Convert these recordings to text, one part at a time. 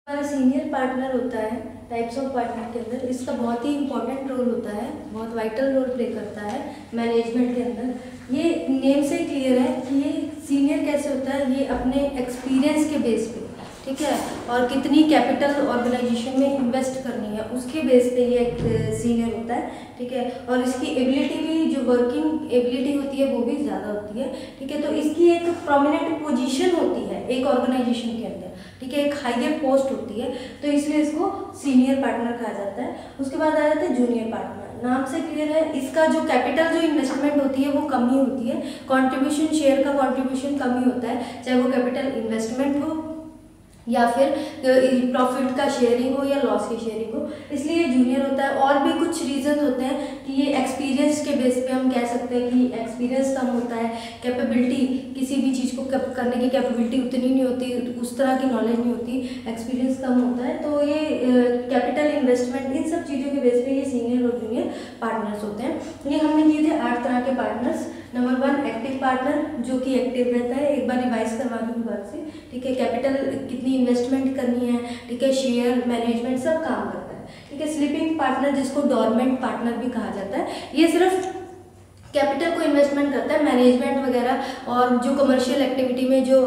हमारा senior partner होता है टाइप्स ऑफ पार्टनर के अंदर, इसका बहुत ही इंपॉर्टेंट रोल होता है, बहुत वाइटल रोल प्ले करता है मैनेजमेंट के अंदर। ये नेम से क्लियर है कि ये सीनियर कैसे होता है, ये अपने एक्सपीरियंस के बेस पे, ठीक है, और कितनी कैपिटल ऑर्गेनाइजेशन में इन्वेस्ट करनी है उसके बेस पे ये एक सीनियर होता है, ठीक है। और इसकी एबिलिटी भी, जो वर्किंग एबिलिटी होती है वो भी ज़्यादा होती है, ठीक है। तो इसकी एक प्रोमिनेंट पोजीशन होती है एक ऑर्गेनाइजेशन के अंदर, ठीक है, एक हायर पोस्ट होती है, तो इसलिए इसको सीनियर पार्टनर कहा जाता है। उसके बाद आ जाता है जूनियर पार्टनर। नाम से क्लियर है, इसका जो कैपिटल जो इन्वेस्टमेंट होती है वो कम ही होती है, कंट्रीब्यूशन, शेयर का कंट्रीब्यूशन कम ही होता है, चाहे वो कैपिटल इन्वेस्टमेंट हो या फिर प्रॉफिट का शेयरिंग हो या लॉस की शेयरिंग हो, इसलिए ये जूनियर होता है। और भी कुछ रीजन होते हैं कि ये एक्सपीरियंस के बेस पे हम कह सकते हैं कि एक्सपीरियंस कम होता है, कैपेबिलिटी, किसी भी चीज़ को करने की कैपेबिलिटी उतनी नहीं होती, उस तरह की नॉलेज नहीं होती, एक्सपीरियंस कम होता है। तो ये कैपिटल इन्वेस्टमेंट, इन सब चीज़ों के बेस पे ये सीनियर और जूनियर पार्टनर्स होते हैं। ये हमने किए थे 8 तरह के पार्टनर्स। नंबर 1 एक्टिव पार्टनर, जो कि एक्टिव रहता है, एक बार रिवाइज करवा दूँ बात से, ठीक है। कैपिटल कितनी इन्वेस्टमेंट करनी है, ठीक है, शेयर मैनेजमेंट सब काम करता है, ठीक है। स्लीपिंग पार्टनर, जिसको डोरमेंट पार्टनर भी कहा जाता है, ये सिर्फ कैपिटल को इन्वेस्टमेंट करता है, मैनेजमेंट वगैरह और जो कमर्शियल एक्टिविटी में, जो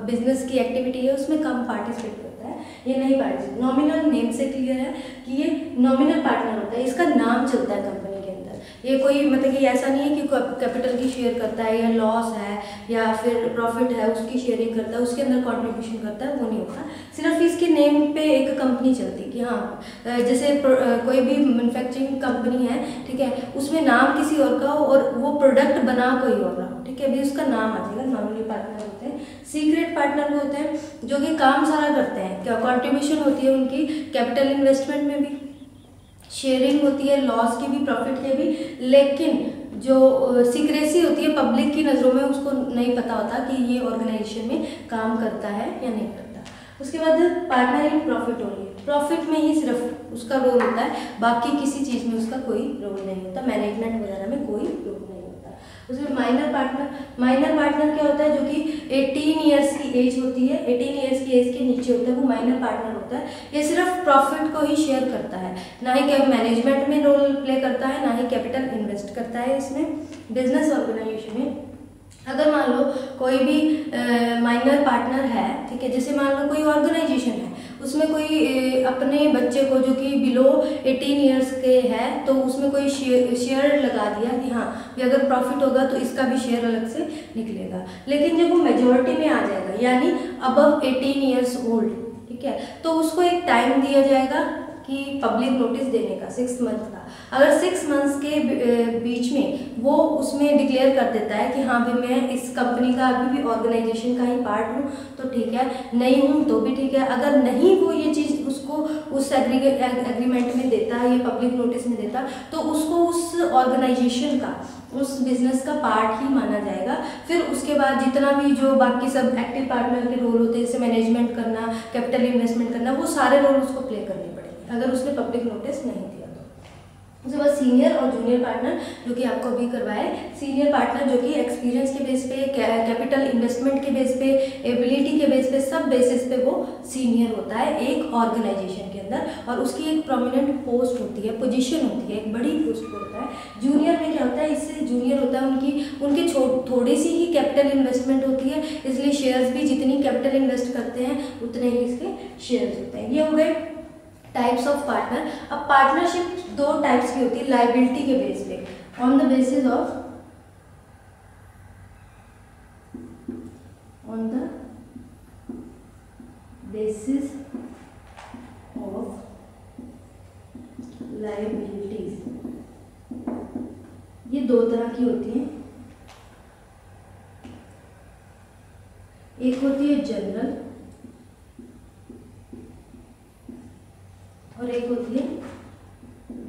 बिजनेस की एक्टिविटी है उसमें कम पार्टिसिपेट करता है, ये नहीं पार्टिसिपेट। नॉमिनल, नेम से क्लियर है कि ये नॉमिनल पार्टनर होता है, इसका नाम चलता है कंपनी के अंदर। ये कोई मतलब कि ऐसा नहीं है कि कैपिटल की शेयर करता है या लॉस है या फिर प्रॉफिट है उसकी शेयरिंग करता है, उसके अंदर कंट्रीब्यूशन करता है, वो नहीं होता। सिर्फ इसके नेम पे एक कंपनी चलती है कि हाँ, जैसे कोई भी मैन्युफैक्चरिंग कंपनी है, ठीक है, उसमें नाम किसी और का हो और वो प्रोडक्ट बना कोई और रहा हो, ठीक है, अभी उसका नाम आ जाएगा। नॉमिनल पार्टनर होते हैं। सीक्रेट पार्टनर होते हैं जो कि काम सारा करते हैं, क्या कंट्रीब्यूशन होती है उनकी कैपिटल इन्वेस्टमेंट में भी, शेयरिंग होती है लॉस की भी, प्रॉफिट के भी, लेकिन जो सीक्रेसी होती है पब्लिक की नज़रों में, उसको नहीं पता होता कि ये ऑर्गेनाइजेशन में काम करता है या नहीं करता। उसके बाद partner in profit only, profit में ही सिर्फ उसका रोल होता है, बाकी किसी चीज़ में उसका कोई रोल नहीं होता, मैनेजमेंट वगैरह में कोई रोल नहीं होता। उसमें माइनर पार्टनर, माइनर पार्टनर क्या होता है, जो कि 18 ईयर्स की एज होती है, 18 ईयर्स की एज के नीचे होता है, वो माइनर पार्टनर होता है। ये सिर्फ प्रॉफिट को ही शेयर करता है, ना ही क्या मैनेजमेंट में रोल प्ले करता है, ना ही कैपिटल इन्वेस्ट करता है इसमें। बिजनेस ऑर्गेनाइजेशन में अगर मान लो कोई भी माइनर पार्टनर है, ठीक है, जैसे मान लो कोई ऑर्गेनाइजेशन है, उसमें कोई अपने बच्चे को जो कि बिलो 18 ईयर्स के है, तो उसमें कोई शेयर लगा दिया कि हाँ भी अगर प्रॉफिट होगा तो इसका भी शेयर अलग से निकलेगा। लेकिन जब वो मेजॉरिटी में आ जाएगा, यानी अबव 18 ईयर्स ओल्ड, ठीक है, तो उसको एक टाइम दिया जाएगा कि पब्लिक नोटिस देने का 6 मंथ का। अगर 6 मंथ्स के बीच में वो उसमें डिक्लेयर कर देता है कि हाँ भाई मैं इस कंपनी का अभी भी ऑर्गेनाइजेशन का ही पार्ट हूँ, तो ठीक है, नहीं हूँ तो भी ठीक है। अगर नहीं वो ये चीज़ उसको उस एग्रीमेंट में देता है या पब्लिक नोटिस में देता, तो उसको उस ऑर्गेनाइजेशन का, उस बिजनेस का पार्ट ही माना जाएगा। फिर उसके बाद जितना भी जो बाकी सब एक्टिव पार्टनर के रोल होते हैं, जैसे मैनेजमेंट करना, कैपिटल इन्वेस्टमेंट करना, वो सारे रोल उसको प्ले करने पड़ेंगे अगर उसने पब्लिक नोटिस नहीं दिया तो। उसके बाद सीनियर और जूनियर पार्टनर, जो कि आपको अभी करवाए। सीनियर पार्टनर जो कि एक्सपीरियंस के बेस पे, कैपिटल इन्वेस्टमेंट के बेस पे, एबिलिटी के बेस पे, सब बेसिस पे वो सीनियर होता है एक ऑर्गेनाइजेशन के अंदर, और उसकी एक प्रोमिनेंट पोस्ट होती है, पोजीशन होती है, एक बड़ी पोस्ट पर होता है। जूनियर में क्या होता है, इससे जूनियर होता है उनकी थोड़ी सी ही कैपिटल इन्वेस्टमेंट होती है, इसलिए शेयर्स भी जितनी कैपिटल इन्वेस्ट करते हैं उतने ही इसके शेयर्स होते हैं। ये हो गए टाइप्स ऑफ पार्टनर। अब पार्टनरशिप 2 टाइप्स की होती है, लायबिलिटी के बेस पे, on the basis of liabilities. ये 2 तरह की होती हैं, एक होती है जनरल और एक होती है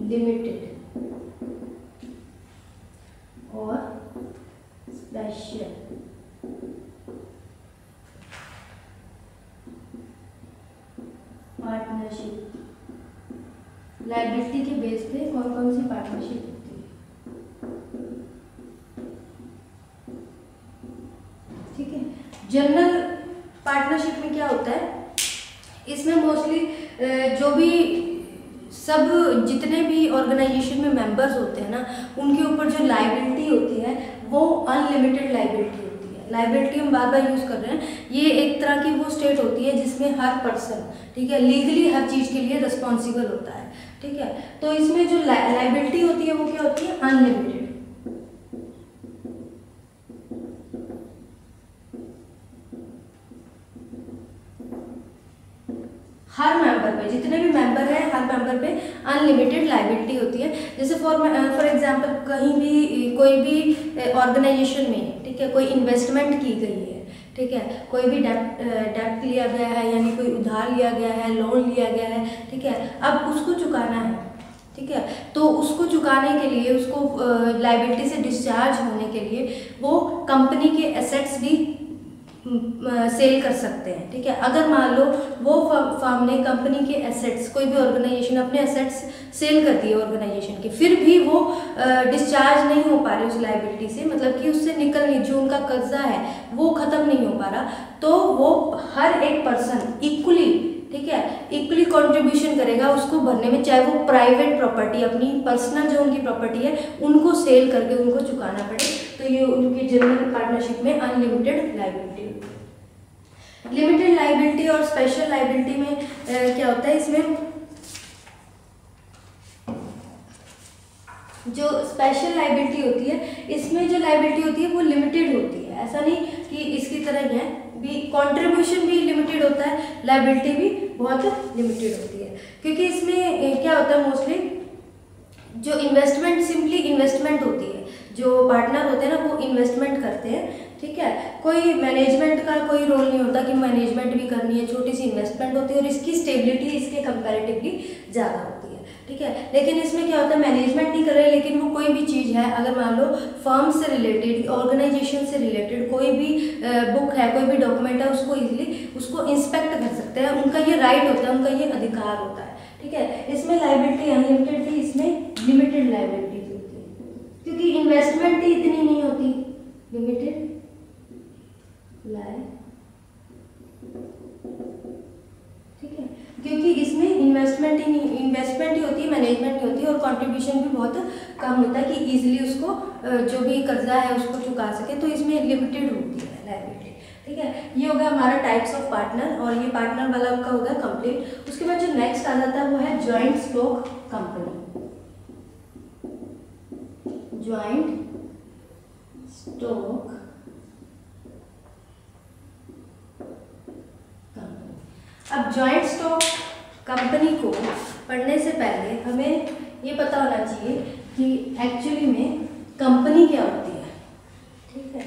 लिमिटेड और स्पेशल। पार्टनरशिप लायबिलिटी के बेस पे कौन कौन सी पार्टनरशिप होती है, ठीक है। जनरल पार्टनरशिप में क्या होता है, इसमें मोस्टली जो भी सब जितने भी ऑर्गेनाइजेशन में मेंबर्स होते हैं ना, उनके ऊपर जो लाइबिलिटी होती है वो अनलिमिटेड लाइबिलिटी होती है। लाइबिलिटी हम बार बार यूज़ कर रहे हैं, ये एक तरह की वो स्टेट होती है जिसमें हर पर्सन, ठीक है, लीगली हर चीज़ के लिए रिस्पॉन्सिबल होता है, ठीक है। तो इसमें जो लाइबिलिटी होती है वो क्या होती है, अनलिमिटेड। हर मेंबर पे, जितने भी मेंबर हैं हर मेंबर पे अनलिमिटेड लाइबिलिटी होती है। जैसे फॉर एग्जांपल कहीं भी कोई भी ऑर्गेनाइजेशन में, ठीक है, कोई इन्वेस्टमेंट की गई है, ठीक है, कोई भी डेप्ट लिया गया है, यानी कोई उधार लिया गया है, लोन लिया गया है, ठीक है, अब उसको चुकाना है, ठीक है, तो उसको चुकाने के लिए, उसको लाइबिलिटी से डिस्चार्ज होने के लिए वो कंपनी के एसेट्स भी सेल कर सकते हैं, ठीक है। अगर मान लो वो फर्म ने कंपनी के एसेट्स, कोई भी ऑर्गेनाइजेशन अपने एसेट्स सेल कर दिए ऑर्गेनाइजेशन के, फिर भी वो डिस्चार्ज नहीं हो पा रहे उस लाइबिलिटी से, मतलब कि उससे निकल नहीं, जो उनका कर्जा है वो खत्म नहीं हो पा रहा, तो वो हर एक पर्सन इक्वली, ठीक है, इक्वली कंट्रीब्यूशन करेगा उसको भरने में, चाहे वो प्राइवेट प्रॉपर्टी, अपनी पर्सनल जो उनकी प्रॉपर्टी है उनको सेल करके उनको चुकाना पड़े। तो ये उनकी जनरल पार्टनरशिप में अनलिमिटेड लाइबिलिटी होती है। लिमिटेड लाइबिलिटी और स्पेशल लाइबिलिटी में क्या होता है, इसमें जो स्पेशल लाइबिलिटी होती है, इसमें जो लाइबिलिटी होती है वो लिमिटेड होती है। ऐसा नहीं कि इसकी तरह है भी, कंट्रीब्यूशन भी लिमिटेड होता है, लाइबिलिटी भी बहुत लिमिटेड होती है। क्योंकि इसमें क्या होता है, मोस्टली जो इन्वेस्टमेंट, सिंपली इन्वेस्टमेंट होती है, जो पार्टनर होते हैं ना वो इन्वेस्टमेंट करते हैं, ठीक है, कोई मैनेजमेंट का कोई रोल नहीं होता कि मैनेजमेंट भी करनी है, छोटी सी इन्वेस्टमेंट होती है और इसकी स्टेबिलिटी इसके कंपैरेटिवली ज़्यादा होती है, ठीक है। लेकिन इसमें क्या होता है, मैनेजमेंट नहीं कर रहे, लेकिन वो कोई भी चीज़ है, अगर मान लो फर्म से रिलेटेड, ऑर्गेनाइजेशन से रिलेटेड कोई भी बुक है, कोई भी डॉक्यूमेंट है, उसको इजीली उसको इंस्पेक्ट कर सकते हैं, उनका ये राइट होता है, उनका ये अधिकार होता है, ठीक है। इसमें लाइबिलिटी अनलिमिटेड थी, इसमें लिमिटेड लाइबिलिटी होती है, क्योंकि इन्वेस्टमेंट ही इतनी नहीं होती, लिमिटेड ठीक है, क्योंकि इसमें इन्वेस्टमेंट ही होती है, मैनेजमेंट नहीं होती, और कंट्रीब्यूशन भी बहुत कम होता है कि इजीली उसको जो भी कर्जा है उसको चुका सके, तो इसमें लिमिटेड होती है लायबिलिटी, ठीक है। ये हो गया हमारा टाइप्स ऑफ पार्टनर, और ये पार्टनर वाला आपका हो गया कंप्लीट। उसके बाद जो नेक्स्ट आ जाता है वो है joint stock company. Joint stock अब ज्वाइंट स्टॉक कंपनी को पढ़ने से पहले हमें ये पता होना चाहिए कि एक्चुअली में कंपनी क्या होती है, ठीक है,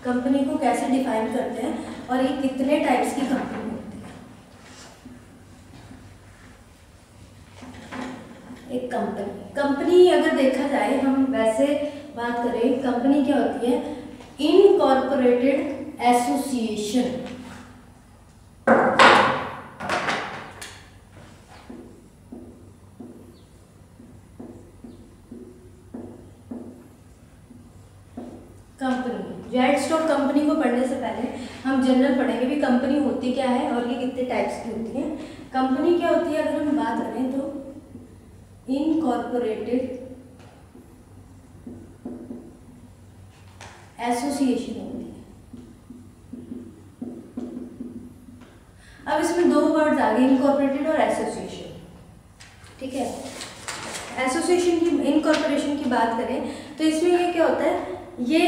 कंपनी को कैसे डिफाइन करते हैं और ये कितने टाइप्स की कंपनी होती है। एक कंपनी अगर देखा जाए, हम वैसे बात करें, कंपनी क्या होती है, incorporated association. Company, joint stock company को पढ़ने से पहले हम जनरल पढ़ेंगे भी कंपनी होती क्या है और ये कितने टाइप्स की होती है। कंपनी क्या होती है, अगर हम बात करें तो इनकॉर्पोरेटेड एसोसिएशन होती है। अब इसमें दो वर्ड्स आ गए, इनकॉर्पोरेटेड और एसोसिएशन, ठीक है। एसोसिएशन की, इनकॉर्पोरेशन की बात करें तो इसमें ये क्या होता है, ये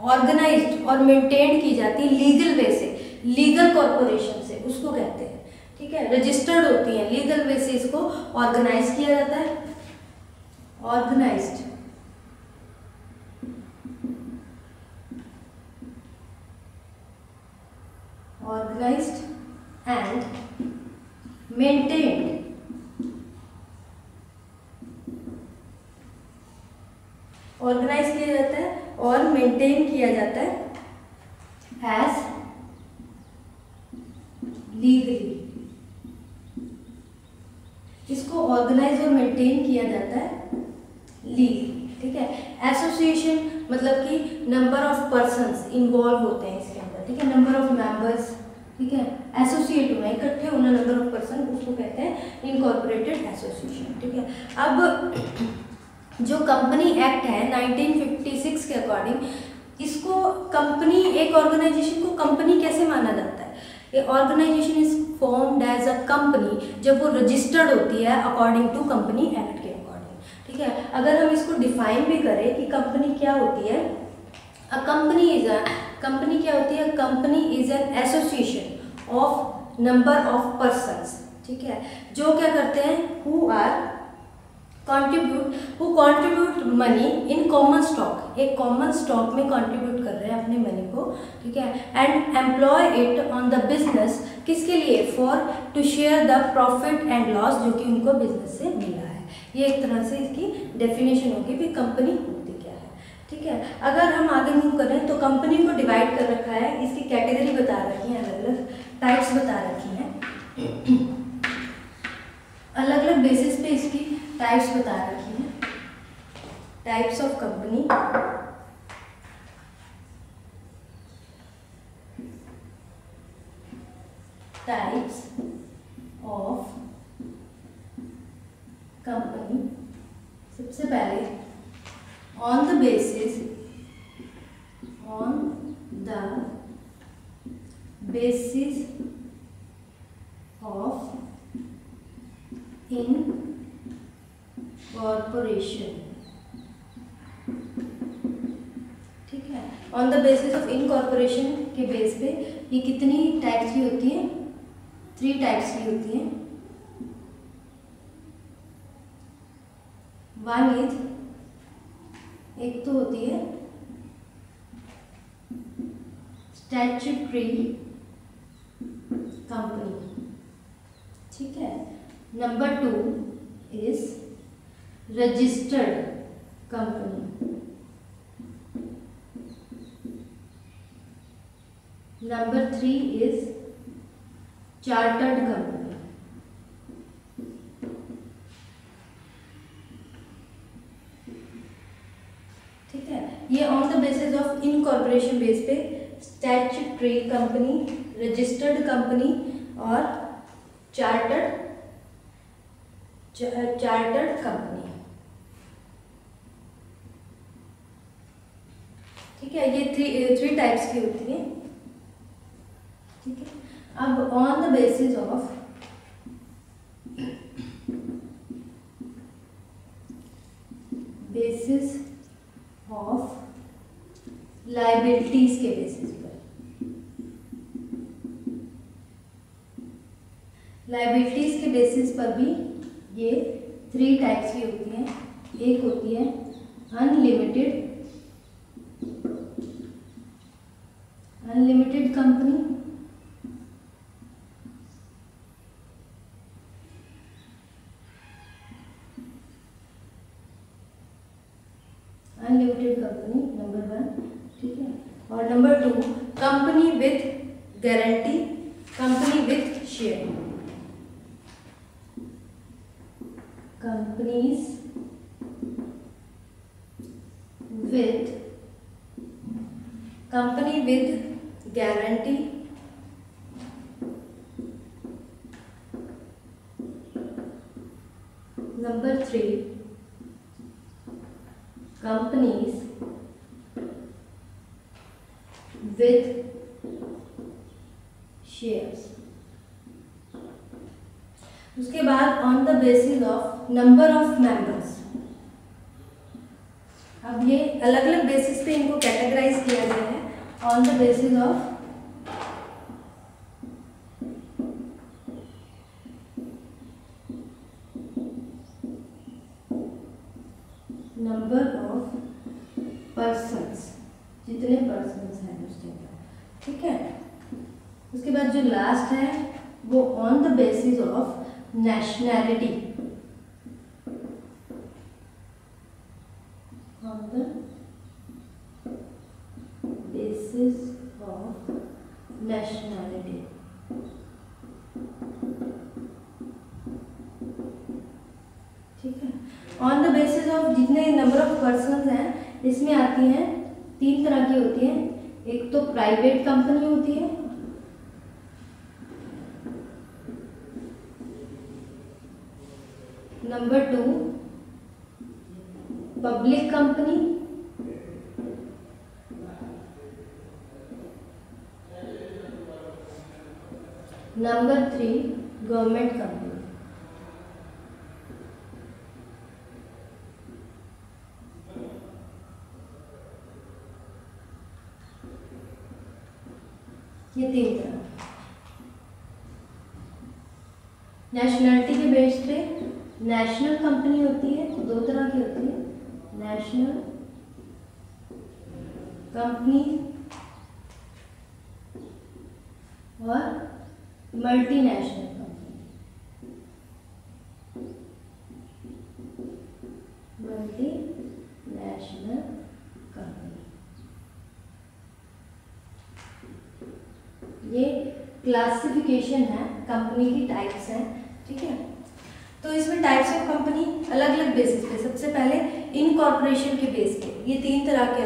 ऑर्गेनाइज्ड और मेंटेन की जाती है लीगल वे से, लीगल कॉर्पोरेशन से उसको कहते हैं, ठीक है, रजिस्टर्ड होती है, लीगल वे से इसको ऑर्गेनाइज किया जाता है, ऑर्गेनाइज्ड एंड मेंटेन्ड ऑर्गेनाइज किया जाता है और मेंटेन किया जाता है एज लीगली। इसको ऑर्गेनाइज और मेंटेन किया जाता है लीगली, ठीक है। एसोसिएशन मतलब कि नंबर ऑफ पर्सन्स इन्वॉल्व होते हैं इसके अंदर, ठीक है, नंबर ऑफ मेंबर्स ठीक है, एसोसिएट होना, इकट्ठे होना नंबर ऑफ पर्सन, उसको कहते हैं इनकॉर्पोरेटेड एसोसिएशन। ठीक है, अब जो कंपनी एक्ट है 1956 के अकॉर्डिंग, इसको कंपनी, एक ऑर्गेनाइजेशन को कंपनी कैसे माना जाता है? A organisation is formed as a company जब वो रजिस्टर्ड होती है अकॉर्डिंग टू कंपनी एक्ट के अकॉर्डिंग। ठीक है, अगर हम इसको डिफाइन भी करें कि कंपनी क्या होती है, कंपनी क्या होती है? Company is an association of number of persons. ठीक है, जो क्या करते हैं? Who contribute money in common stock, एक कॉमन स्टॉक में कॉन्ट्रीब्यूट कर रहे हैं अपने मनी को। ठीक है, and employ it on the business, किसके लिए? For to share the profit and loss जो कि उनको बिजनेस से मिला है। ये एक तरह से इसकी डेफिनेशन होगी भी कंपनी होती क्या है। ठीक है, अगर हम आगे मूव करें तो कंपनी को डिवाइड कर रखा है, इसकी कैटेगरी बता रखी है, अलग अलग टाइप्स बता रखी हैं, अलग अलग बेसिस पे इसकी टाइप्स बता रखी हैं। Types of company, types of company. सबसे पहले on the basis of incorporation. ठीक है, on the basis of incorporation के बेस पे ये कितनी टाइप्स की होती है? 3 टाइप्स की होती हैं। वन इज, एक तो होती है स्टैट्यूटरी कंपनी। ठीक है, number 2 is registered company. Number 3 is chartered company. ठीक है, ये on the basis of incorporation base पे स्टैट्यूटरी कंपनी, रजिस्टर्ड कंपनी और चार्टर्ड कंपनी। ठीक है, ये 3 टाइप्स की होती है। ठीक है, अब on the basis of liabilities के बेसिस पर, लायबिलिटीज के बेसिस पर भी ये 3 टाइप्स की होती हैं। एक होती है अनलिमिटेड कंपनी, नंबर 1। ठीक है, और number 2 company with guarantee, company with share. Companies with guarantee, number 3 companies with shares. उसके बाद on the basis of number of members, अब ये अलग अलग बेसिस पे इनको कैटेगराइज किया गया है। On the basis of number of persons, जितने पर्सन्स हैं उसके बाद। ठीक है, उसके बाद जो लास्ट है वो on the basis of nationality, on the basis of nationality. ठीक है, ऑन द बेसिस ऑफ जितने नंबर ऑफ पर्सन्स हैं, इसमें आती हैं 3 तरह की होती हैं। एक तो प्राइवेट कंपनी होती है, number 2 public company, number 3 government company. ये 3 तरह। नेशनलिटी के बेस पे नेशनल कंपनी होती है, 2 तरह की होती है, नेशनल कंपनी और मल्टीनेशनल कंपनी। मल्टीनेशनल कंपनी ये क्लासिफिकेशन है, कंपनी की टाइप्स हैं, ठीक है। तो इसमें टाइप्स ऑफ कंपनी अलग अलग बेसिस पे, सबसे पहले इनकॉर्पोरेशन के बेस पे ये तीन तरह की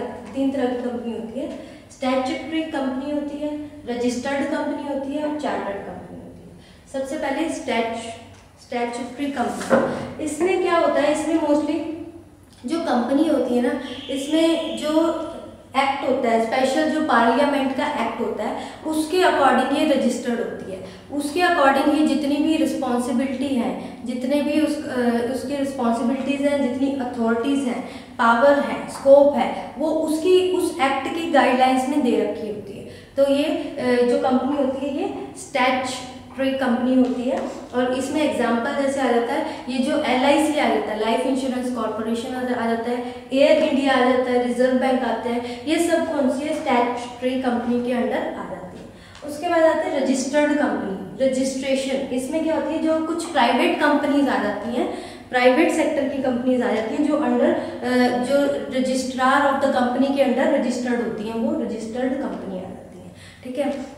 कंपनी होती है। स्टैट्यूटरी कंपनी होती है, रजिस्टर्ड कंपनी होती है और चार्टर्ड कंपनी होती है। सबसे पहले स्टैट्यूटरी कंपनी, इसमें क्या होता है, इसमें मोस्टली जो कंपनी होती है ना, इसमें जो एक्ट होता है, स्पेशल जो पार्लियामेंट का एक्ट होता है, उसके अकॉर्डिंग ये रजिस्टर्ड होती है। उसके अकॉर्डिंग ये जितनी भी रिस्पॉन्सिबिलिटी है, जितने भी उसकी रिस्पॉन्सिबिलिटीज़ हैं, जितनी अथॉरिटीज़ हैं, पावर है, स्कोप है, वो उसकी उस एक्ट की गाइडलाइंस में दे रखी होती है। तो ये जो कंपनी होती है ये स्टैट्यूटरी कंपनी होती है। और इसमें एग्जांपल जैसे आ जाता है, ये जो LIC आ जाता है, लाइफ इंश्योरेंस कॉर्पोरेशन आ जाता है, एयर इंडिया आ जाता है, रिजर्व बैंक आते हैं, ये सब कौन सी है, स्टैट्यूटरी कंपनी के अंडर आ जाती है। उसके बाद आते हैं रजिस्टर्ड कंपनी, रजिस्ट्रेशन। इसमें क्या होती है, जो कुछ प्राइवेट कंपनीज आ जाती हैं, प्राइवेट सेक्टर की कंपनीज आ जाती हैं, जो अंडर जो रजिस्ट्रार ऑफ द कंपनी के अंडर रजिस्टर्ड होती हैं, वो रजिस्टर्ड कंपनी आ जाती है, ठीक है।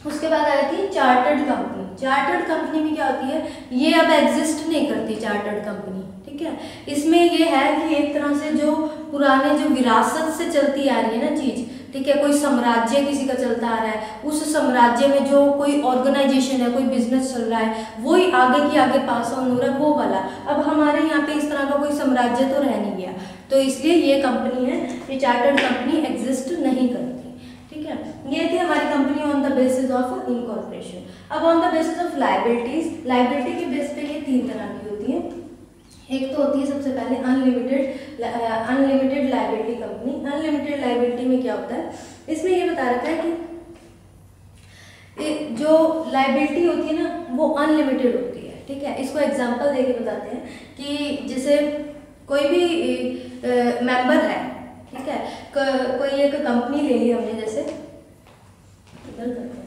उसके बाद आ जाती है चार्टर्ड कंपनी। चार्टर्ड कंपनी में क्या होती है, ये अब एग्जिस्ट नहीं करती चार्टर्ड कंपनी, ठीक है। इसमें ये है कि एक तरह से जो पुराने जो विरासत से चलती आ रही है ना चीज़, ठीक है, कोई साम्राज्य किसी का चलता आ रहा है, उस साम्राज्य में जो कोई ऑर्गेनाइजेशन है, कोई बिजनेस चल रहा है, वही आगे की आगे पास ऑन हो रहा है, वो वाला। अब हमारे यहाँ पे इस तरह का कोई साम्राज्य तो रह नहीं गया, तो इसलिए ये कंपनी है, ये चार्टर्ड कंपनी एग्जिस्ट नहीं करती, ठीक है। ये थी हमारी company on the basis of incorporation. अब on the basis of liabilities, liability के बेस पे ये 3 तरह की होती है। एक तो होती है सबसे पहले unlimited liability company. Unlimited liability में क्या होता है, इसमें ये बता रखा है कि जो लायबिलिटी होती है ना, वो अनलिमिटेड होती है, ठीक है। इसको एग्जांपल देके बताते हैं कि जैसे कोई भी मेंबर है, ठीक है, कोई एक कंपनी ले ली हमने, जैसे इधर करते हैं,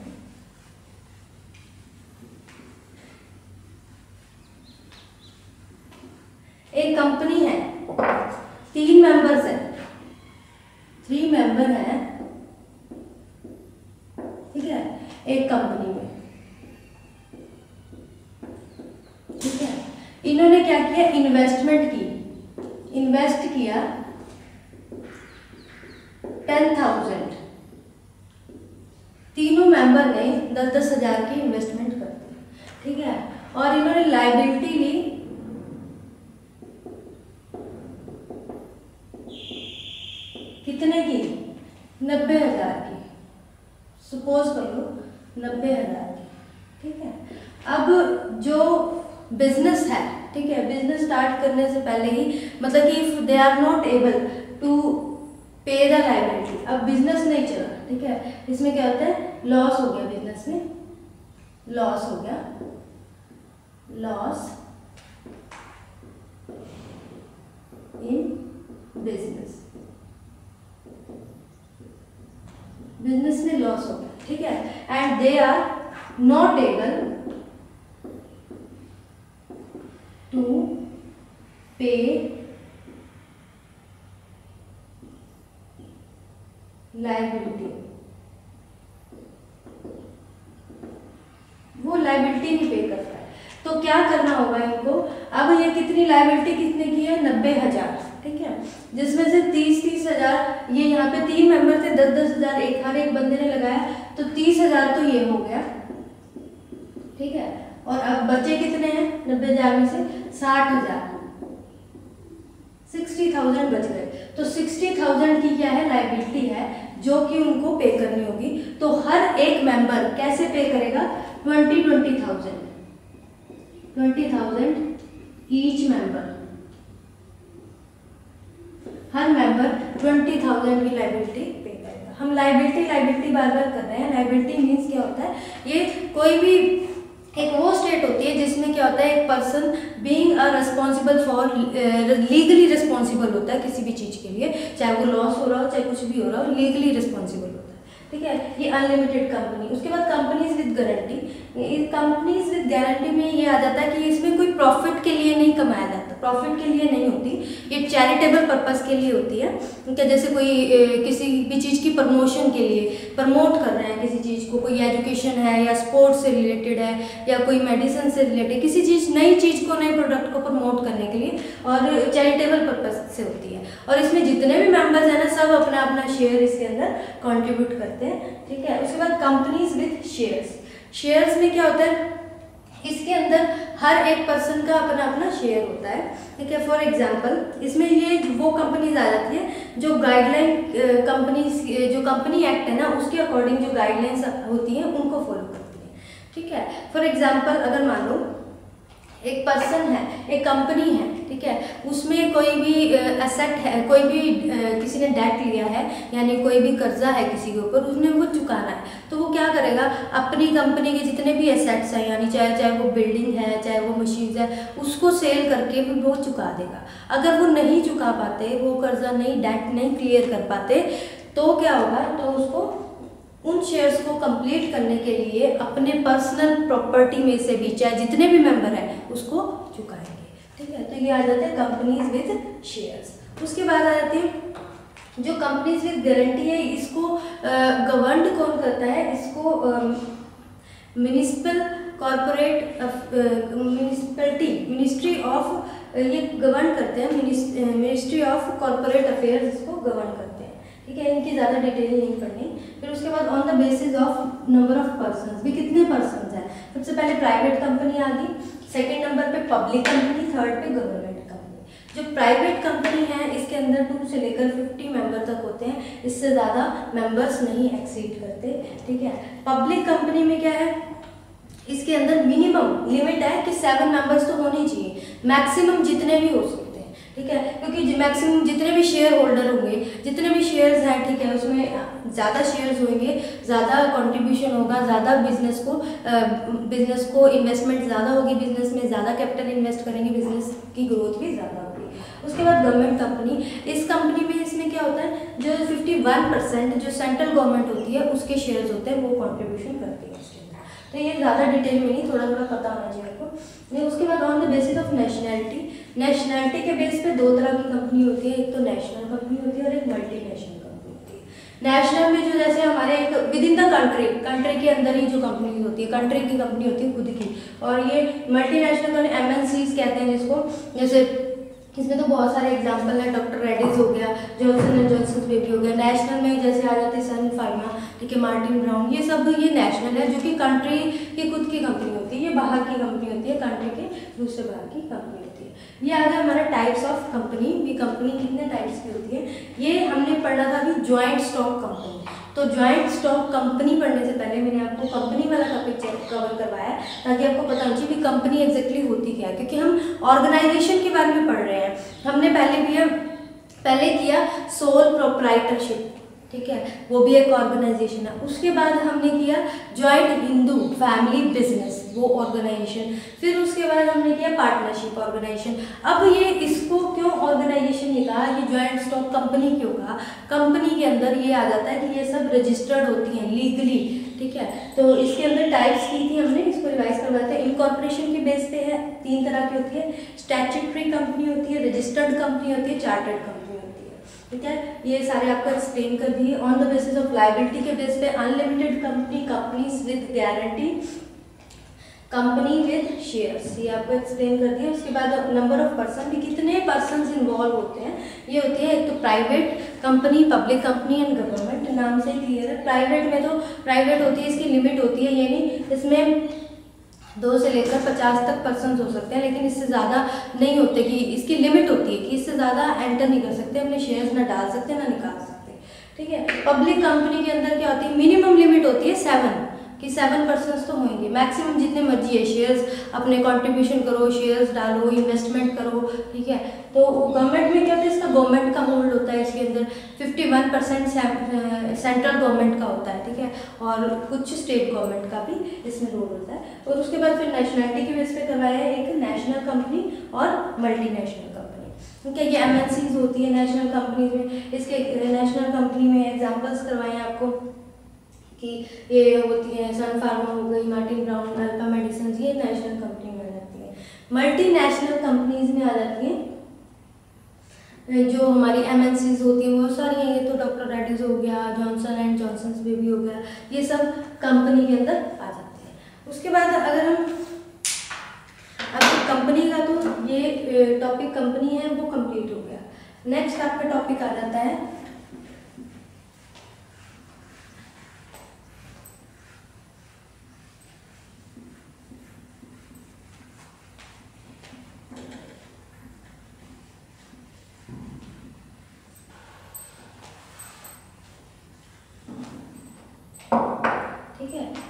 एक कंपनी है, 3 मेंबर्स हैं, 3 मेंबर हैं, ठीक है, एक कंपनी में, ठीक है। इन्होंने क्या किया, इन्वेस्ट किया 10,000, तीनों मेंबर ने 10-10 हज़ार की इन्वेस्टमेंट कर दी, ठीक है। और इन्होंने लायबिलिटी ली कितने की, 90,000 की, सपोज करो 90,000 की, ठीक है। अब जो बिजनेस है, ठीक है, बिजनेस स्टार्ट करने से पहले ही, मतलब कि if they are not able to pay the liability, अब बिजनेस नहीं चला, ठीक है, इसमें क्या होता है, लॉस हो गया, बिजनेस में लॉस हो गया, लॉस इन बिजनेस, बिजनेस में लॉस हो गया, ठीक है। And they are not able to pay liability, वो लायबिलिटी नहीं पे कर रहा है, तो क्या करना होगा इनको। अब ये कितनी लायबिलिटी कितने की है, 90,000, ठीक है, जिसमें से 30-30 हज़ार, ये यहाँ पे 3 मेंबर थे, 10-10 हज़ार हर एक बंदे ने लगाया, तो 30 हज़ार तो ये हो गया, ठीक है। और अब बचे कितने हैं 90,000 में से 60,000, 60,000 बच गए। तो 60,000 की क्या है लायबिलिटी है जो कि उनको पे करनी होगी। तो हर एक मेंबर कैसे पे करेगा 20,000 ईच मेंबर, हर मेंबर 20,000 की लायबिलिटी पे करेगा। हम लायबिलिटी बार बार कर रहे हैं। लायबिलिटी मीन्स क्या होता है, ये कोई भी एक वो स्टेट होती है जिसमें क्या होता है एक person being a responsible for, legally responsible होता है किसी भी चीज़ के लिए, चाहे वो लॉस हो रहा हो चाहे कुछ भी हो रहा हो, लीगली रिस्पॉन्सिबल होता है। ठीक है, ये अनलिमिटेड कंपनी। उसके बाद companies with guarantee. Companies with guarantee में ये आ जाता है कि इसमें कोई प्रॉफिट के लिए नहीं कमाया जाता, प्रॉफिट के लिए नहीं होती, ये चैरिटेबल पर्पस के लिए होती है। कि जैसे कोई किसी भी चीज़ की प्रमोशन के लिए प्रमोट कर रहे हैं किसी चीज़ को, कोई एजुकेशन है या स्पोर्ट्स से रिलेटेड है या कोई मेडिसिन से रिलेटेड, किसी चीज़ नई चीज़ को नए प्रोडक्ट को प्रमोट करने के लिए, और चैरिटेबल पर्पस से होती है। और इसमें जितने भी मेंबर्स हैं ना सब अपना अपना शेयर इसके अंदर कंट्रीब्यूट करते हैं। ठीक है, उसके बाद कंपनीज विद शेयर्स। शेयर्स में क्या होता है, इसके अंदर हर एक पर्सन का अपना अपना शेयर होता है। ठीक है, फॉर एग्जांपल इसमें ये वो कंपनीज आ जाती है जो गाइडलाइन कंपनीज, जो कंपनी एक्ट है ना उसके अकॉर्डिंग जो गाइडलाइंस होती हैं उनको फॉलो करती है। ठीक है, फॉर एग्जांपल अगर मान लो एक पर्सन है, एक कंपनी है, ठीक है, उसमें कोई भी एसेट है, कोई भी किसी ने डेट लिया है यानी कोई भी कर्जा है किसी के ऊपर, उसने वो चुकाना है, तो वो क्या करेगा अपनी कंपनी के जितने भी एसेट्स हैं यानी चाहे वो बिल्डिंग है चाहे वो मशीन्स है उसको सेल करके भी वो चुका देगा। अगर वो नहीं चुका पाते, वो कर्जा नहीं, डेट नहीं क्लियर कर पाते, तो क्या होगा, तो उसको उन शेयर्स को कंप्लीट करने के लिए अपने पर्सनल प्रॉपर्टी में से भी चाहे जितने भी मेंबर हैं उसको चुकाएंगे। ठीक है, तो ये आ जाते हैं कंपनीज विद शेयर्स। उसके बाद आ जाती है जो कंपनीज विद गारंटी है, इसको गवर्न कौन करता है, इसको म्युनिसिपल कॉर्पोरेट मिनिस्ट्री ऑफ, ये गवर्न करते हैं, मिनिस्ट्री ऑफ कॉर्पोरेट अफेयर्स इसको गवर्न करते हैं। ठीक है, इनकी ज़्यादा डिटेल नहीं पढ़नी। फिर उसके बाद on the basis of number of persons, भी कितने पर्सन्स हैं। सबसे पहले प्राइवेट कंपनी आ गई, सेकेंड नंबर पे पब्लिक कंपनी, थर्ड पे गवर्नमेंट कंपनी। जो प्राइवेट कंपनी है इसके अंदर 2 से लेकर 50 मेंबर तक होते हैं, इससे ज़्यादा मेंबर्स नहीं एक्सीड करते। ठीक है, पब्लिक कंपनी में क्या है, इसके अंदर मिनिमम लिमिट है कि 7 मेंबर्स तो होने चाहिए, मैक्सिमम जितने भी हो सकते हैं। ठीक है, क्योंकि मैक्सिमम जितने भी शेयर होल्डर होंगे, जितने भी शेयर्स हैं, ठीक है, उसमें ज़्यादा शेयर्स होंगे, ज़्यादा कंट्रीब्यूशन होगा, ज़्यादा बिजनेस को इन्वेस्टमेंट ज़्यादा होगी, बिजनेस में ज़्यादा कैपिटल इन्वेस्ट करेंगे, बिजनेस की ग्रोथ भी ज़्यादा होगी। उसके बाद गवर्नमेंट कंपनी, इस कंपनी में इसमें क्या होता है, जो 51% जो सेंट्रल गवर्नमेंट होती है उसके शेयर्स होते हैं, वो कॉन्ट्रीब्यूशन करती है उसके अंदर। तो ये ज़्यादा डिटेल में नहीं, थोड़ा थोड़ा पता होना चाहिए आपको। उसके बाद on the basis of nationality, nationality के बेस पे 2 तरह की कंपनी होती है, एक तो नेशनल कंपनी होती है और एक मल्टीनेशनल कंपनी होती है। नेशनल में जो जैसे हमारे एक विद इन द कंट्री के अंदर ही जो कंपनी होती है, कंट्री की कंपनी होती है खुद की, और ये मल्टीनेशनल MNCs कहते हैं जिसको, जैसे इसमें तो बहुत सारे एग्जाम्पल है, डॉक्टर रेड्डीज हो गया, जॉनसन एंड जॉनसन बेबी हो गया। नेशनल में जैसे आ जाते हैं सन फार्मा, ठीक है, मार्टिन ब्राउन, ये सब ये नेशनल है जो कि कंट्री की खुद की कंपनी होती है, ये बाहर की कंपनी होती है, कंट्री के दूसरे बाहर की कंपनी होती है। ये आ गया हमारा टाइप्स ऑफ कंपनी। ये कंपनी कितने टाइप्स की होती है, ये हमने पढ़ा था अभी ज्वाइंट स्टॉक कंपनी। तो ज्वाइंट स्टॉक कंपनी पढ़ने से पहले मैंने आपको कंपनी वाला टॉपिक कवर करवाया ताकि आपको पता होना चाहिए कि कंपनी एग्जैक्टली होती क्या है, क्योंकि हम ऑर्गेनाइजेशन के बारे में पढ़ रहे हैं। हमने पहले किया सोल प्रोप्राइटरशिप, ठीक है, वो भी एक ऑर्गेनाइजेशन है। उसके बाद हमने किया जॉइंट हिंदू फैमिली बिजनेस, वो ऑर्गेनाइजेशन। फिर उसके बाद हमने किया पार्टनरशिप ऑर्गेनाइजेशन। अब ये इसको क्यों ऑर्गेनाइजेशन ये कहा, ये जॉइंट स्टॉक कंपनी क्यों कहा, कंपनी के अंदर ये आ जाता है कि ये सब रजिस्टर्ड होती हैं लीगली। ठीक है, तो इसके अंदर टाइप्स की थी हमने, इसको रिवाइज करवाते हैं। इनकॉर्पोरेशन के बेस पे है, 3 तरह की होती है, स्टैट्यूटरी कंपनी होती है, रजिस्टर्ड कंपनी होती है, चार्टर्ड कंपनी। ठीक है, ये सारे आपको एक्सप्लेन कर दिए। On the basis of liability के बेस पे unlimited company, companies with guarantee, company with shares, ये आपको एक्सप्लेन कर दिया। उसके बाद नंबर ऑफ पर्सन, भी कितने पर्सन्स इन्वॉल्व होते हैं, ये होती है एक तो private company, public company and government. नाम से क्लियर है। प्राइवेट में तो प्राइवेट होती है, इसकी लिमिट होती है, यानी इसमें 2 से लेकर 50 तक पर्सन हो सकते हैं, लेकिन इससे ज़्यादा नहीं होते, कि इसकी लिमिट होती है कि इससे ज़्यादा एंटर नहीं कर सकते, अपने शेयर्स ना डाल सकते ना निकाल सकते। ठीक है। पब्लिक कंपनी के अंदर क्या होती है, मिनिमम लिमिट होती है 7, कि 7 पर्सन्स तो होंगे, मैक्सिमम जितने मर्जी है शेयर्स अपने कंट्रीब्यूशन करो, शेयर्स डालो, इन्वेस्टमेंट करो। ठीक है। तो गवर्नमेंट में क्या होता है, इसका गवर्नमेंट का होल्ड होता है, इसके अंदर 51% सेंट्रल गवर्नमेंट का होता है। ठीक है। और कुछ स्टेट गवर्नमेंट का भी इसमें रोल होता है। और उसके बाद फिर नेशनलिटी की बेस पे करवाया है एक नेशनल कंपनी और मल्टीनेशनल कंपनी। ठीक है। ये MNCs होती है नेशनल कंपनीज में। इसके नेशनल कंपनी में एग्जाम्पल्स करवाए हैं आपको कि ये होती है सन फार्मा हो गई, मार्टिन ब्राउन, अल्फा मेडिसिन, ये नेशनल कंपनी में आ जाती है। मल्टीनेशनल कंपनीज में आ जाती हैं जो हमारी MNCs होती हैं, बहुत सारी हैं। ये तो डॉक्टर रेड्डीज हो गया, जॉनसन एंड जॉनसन बेबी हो गया, ये सब कंपनी के अंदर आ जाते हैं। उसके बाद अगर हम अब कंपनी का, तो ये टॉपिक कंपनी है वो कंप्लीट हो गया। नेक्स्ट आपका टॉपिक आ जाता है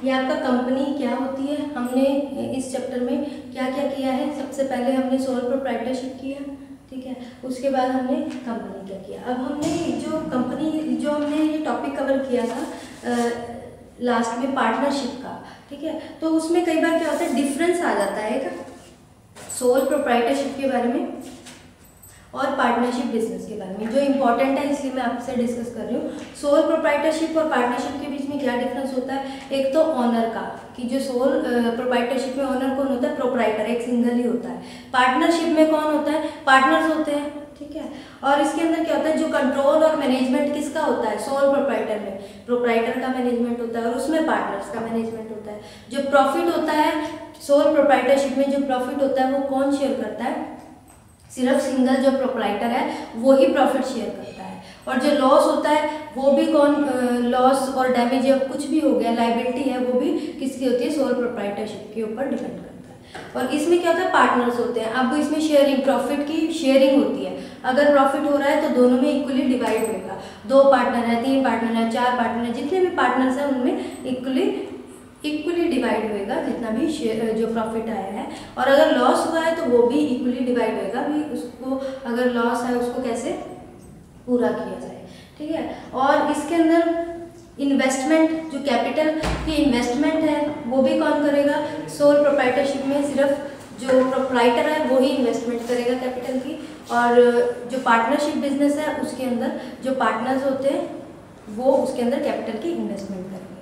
ये आपका कंपनी क्या होती है। हमने इस चैप्टर में क्या क्या किया है, सबसे पहले हमने सोल प्रोप्राइटरशिप किया। ठीक है। उसके बाद हमने कंपनी क्या किया। अब हमने जो हमने ये टॉपिक कवर किया था लास्ट में पार्टनरशिप का। ठीक है। तो उसमें कई बार क्या होता है, डिफरेंस आ जाता है एक सोल प्रोप्राइटरशिप के बारे में और पार्टनरशिप बिजनेस के बारे में, जो इंपॉर्टेंट है, इसलिए मैं आपसे डिस्कस कर रही हूँ। सोल प्रोप्राइटरशिप और पार्टनरशिप के बीच में क्या डिफरेंस होता है। एक तो ऑनर का, कि जो सोल प्रोप्राइटरशिप में ऑनर कौन होता है, प्रोप्राइटर, एक सिंगल ही होता है। पार्टनरशिप में कौन होता है, पार्टनर्स होते हैं। ठीक है। और इसके अंदर क्या होता है, जो कंट्रोल और मैनेजमेंट किसका होता है, सोल प्रोप्राइटर में प्रोप्राइटर का मैनेजमेंट होता है और उसमें पार्टनर्स का मैनेजमेंट होता है। जो प्रॉफिट होता है सोल प्रोप्राइटरशिप में, जो प्रॉफिट होता है वो कौन शेयर करता है, सिर्फ सिंगल जो प्रोप्राइटर है वो ही प्रॉफिट शेयर करता है। और जो लॉस होता है वो भी लॉस और डैमेज या कुछ भी हो गया, लाइबिलिटी है, वो भी किसकी होती है, सोल प्रोप्राइटरशिप के ऊपर डिपेंड करता है। और इसमें क्या होता है, पार्टनर्स होते हैं। अब इसमें शेयरिंग, प्रॉफिट की शेयरिंग होती है। अगर प्रॉफिट हो रहा है तो दोनों में इक्वली डिवाइड होगा। 2 पार्टनर है, 3 पार्टनर है, 4 पार्टनर है, जितने भी पार्टनर्स हैं उनमें इक्वली डिवाइड होएगा जितना भी जो प्रॉफिट आया है। और अगर लॉस हुआ है तो वो भी इक्वली डिवाइड होएगा, भी उसको अगर लॉस है उसको कैसे पूरा किया जाए। ठीक है। और इसके अंदर इन्वेस्टमेंट, जो कैपिटल की इन्वेस्टमेंट है वो भी कौन करेगा, सोल प्रोप्राइटरशिप में सिर्फ जो प्रोप्राइटर है वो ही इन्वेस्टमेंट करेगा कैपिटल की। और जो पार्टनरशिप बिजनेस है उसके अंदर जो पार्टनर्स होते हैं वो उसके अंदर कैपिटल की इन्वेस्टमेंट करेंगे।